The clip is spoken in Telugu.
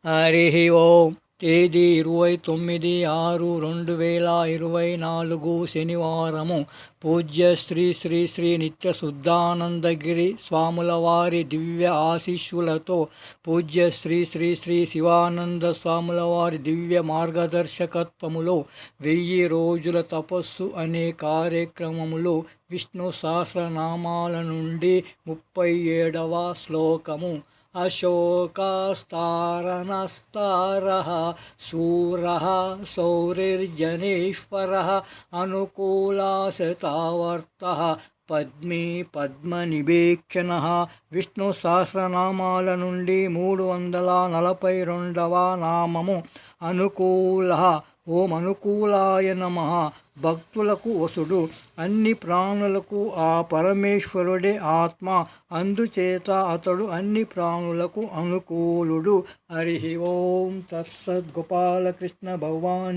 హరి ఓం. తేదీ 29/6/2024 శనివారము. పూజ్య శ్రీ శ్రీ శ్రీ నిత్య శుద్ధానందగిరి స్వాముల వారి దివ్య ఆశీస్సులతో పూజ్య శ్రీ శ్రీ శ్రీ శివానంద స్వాముల వారి దివ్య మార్గదర్శకత్వములో 1000 రోజుల తపస్సు అనే కార్యక్రమములో విష్ణు సహస్రనామాల నుండి 37వ శ్లోకము. అశోకాస్తారణస్తారః శూరః శౌరిర్జనేశ్వరః అనుకూలాశతావర్తః పద్మీ పద్మనిభేక్షణః. విష్ణు సహస్రనామాల నుండి 342వ నామము అనుకూలః. ఓం అనుకూలాయ నమః. భక్తులకు వసుడు, అన్ని ప్రాణులకు ఆ పరమేశ్వరుడే ఆత్మ, అందుచేత అతడు అన్ని ప్రాణులకు అనుకూలుడు. హరి ఓం తత్సత్. గోపాలకృష్ణ భగవాన్